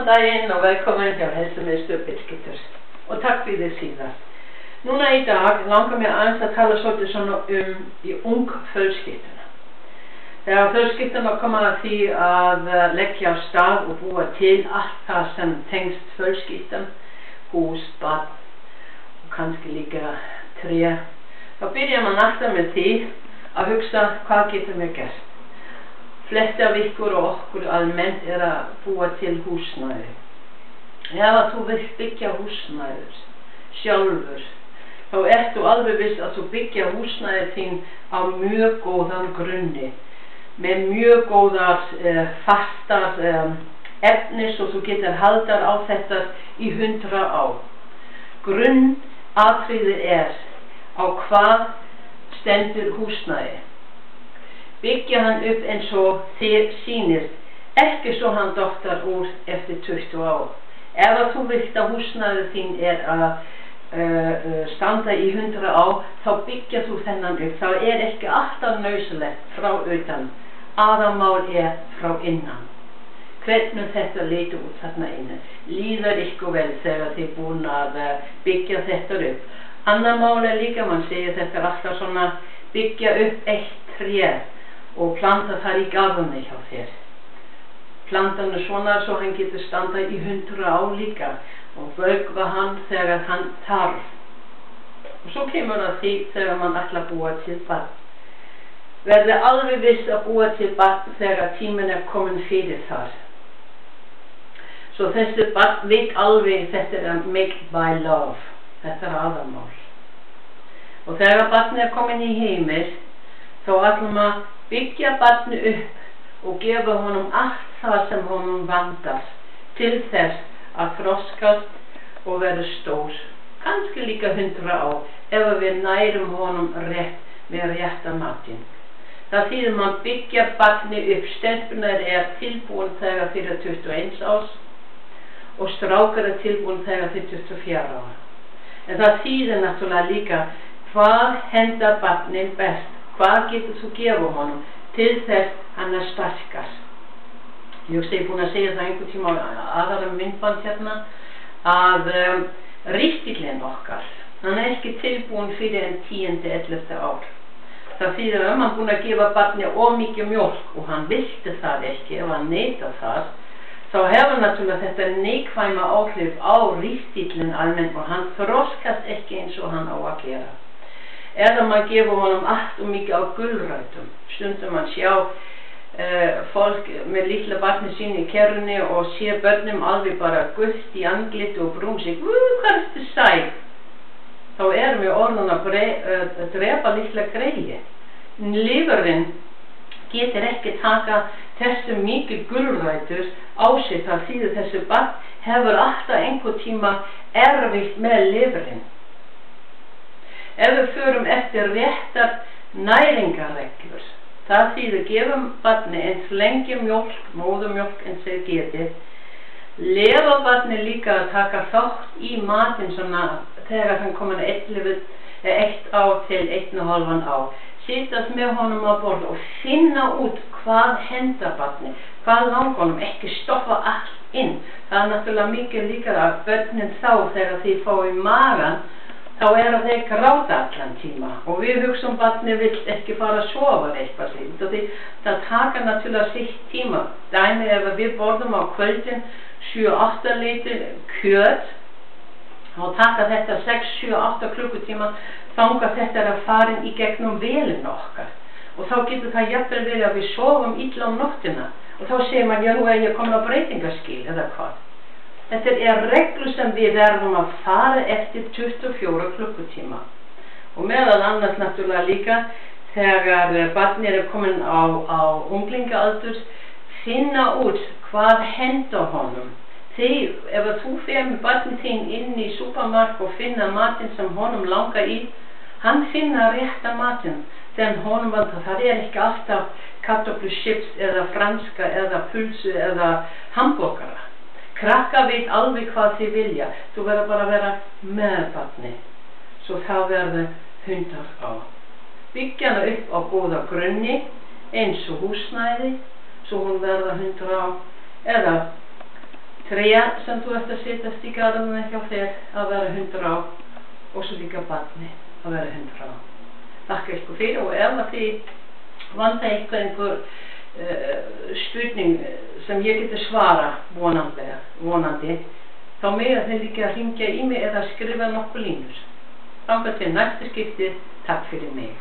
Góðan daginn og velkomin hjá Heilsumiðstöð Birgittar og takk fyrir síðast. Núna í dag langar mér aðeins að tala svolítið svona í ung fjölskylduna. Þegar fjölskylduna koma að því að leggja af stað og búa til allt það sem tengst fjölskyldan, hús, barn og kannski líka tré, þá byrjar man alltaf með því að hugsa hvað getur mér gert. Flesti af ykkur og okkur almennt að búa til húsnæði. Ef að þú vilt byggja húsnæður sjálfur, þá ertu alveg viss að þú byggja húsnæði þín á mjög góðan grunni, með mjög góðar fastar efnis og þú getur haldar á þetta í 100 ár. Grunnatriðið á hvað stendur húsnæði. Byggja hann upp eins og þér sýnist, ekki svo hann dottar úr eftir 20 ár. Ef að þú vilt að húsnæðið þín að standa í 100 ár, þá byggja þú þennan upp. Það ekki alltaf nauðsynlegt frá utan, aðalmál frá innan. Hvernig þetta leit út þarna inni. Líður ykkur vel þegar þið búin að byggja þetta upp. Annað mál líka, man segir þetta alltaf svona, byggja upp eitt tré og planta þar í garðinum hjá þér. Planta hann svona svo hann getur standa í 100 ár líka og vöggva hann þegar hann þarf. Og svo kemur það því þegar man ætla að búa til barn. Verði alveg viss að búa til barn þegar tíminn komin fyrir þar. Svo þessi barn veit alveg þetta made by love. Þetta aðalmál. Og þegar barnið komin í heimil, þá ætlum að byggja barni upp og gefa honum allt það sem honum vandar til þess að þroskast og vera stór. Kannski líka 100 ár ef við nærum honum rétt með rétta matinn. Það þýðir man byggja barni upp. Stelpunar tilbúin þegar fyrir 21 árs og strákar tilbúin þegar fyrir 24 ára. En það þýðir náttúrulega líka hvað hendar barnin best. Hvað getur þú gefa honum til þess hann sterkast? Ég sé búin að segja það einhvern tíma aðra myndband hérna að ristillinn okkar, hann ekki tilbúin fyrir en 10-11 ár. Það þýðir að hann búin að gefa barni mikið mjólk og hann vildi það ekki, ef hann neitar það, þá hefur náttúrulega þetta neikvæma áhrif á ristillinn almennt og hann þroskast ekki eins og hann á að gera. Eða maður gefur honum allt og mikið á gulrætum. Stundum man sjá fólk með litla barni sín í kerrunni og sé börnum alveg bara gult í andlit og brún sig. Hvað ertu sæl? Þá við orðin að drepa litla greið. Lifurinn getur ekki taka þessu mikið gulrætur á sig. Það þýðir þessu barn hefur alltaf einhver tíma erfitt með lifurinn. Ef við förum eftir réttar næringarreglur, það þýðir gefum barni eins lengi mjólk, móðurmjólk eins og getið, lefa barni líka að taka þátt í matinn svona þegar hann komin 1 ár til 1,5 ár. Sittast með honum á borð og finna út hvað hendar barni, hvað langar honum, ekki stoppa allt inn. Það náttúrulega mikið líka að börnin þá þegar því fá í magan, þá að þeir gráta allan tíma og við hugsaum barni vill ekki fara að sofa eitthvað slíkt og það taka náttúrulega sitt tíma. Dæmi ef við borðum á kvöldin 7-8 litir kjöt, þá taka þetta 6-7-8 klukkutíma þangað þetta að farin í gegnum vélinn okkar og þá getur það jafnvel verið að við sofum illa nóttina og þá segir man, já nú ég komin á breytingaskil eða hvað. Þetta reglu sem við verðum að fara eftir 24 klukkutíma. Og meðal annars náttúrulega líka þegar barnið komin á unglingaaldur, finna út hvað hendar honum. Ef þú fer með barnið þín inn í supermark og finna matinn sem honum langar í, hann finna rétta matinn. Þegar honum vantar, það ekki alltaf kartöfluchips eða franska eða pulsu eða hamborgara. Krakka veit alveg hvað þið vilja. Þú verður bara að vera með barni. Svo það verður 100 ár. Byggja hana upp á góða grunni, eins og húsnæði, svo hún verður 100 ár. Eða Treyja sem þú ert að setjast í garðinu hjá þér að vera 100 á og svo líka barni að vera 100 á. Þakka ykkur fyrir og ef að þið vanta einhver spurning sem ég geti svara vonandi, þá mega þið líka að hringja í mig eða skrifa nokkuð línur. Þangað til næsta skipti, takk fyrir mig.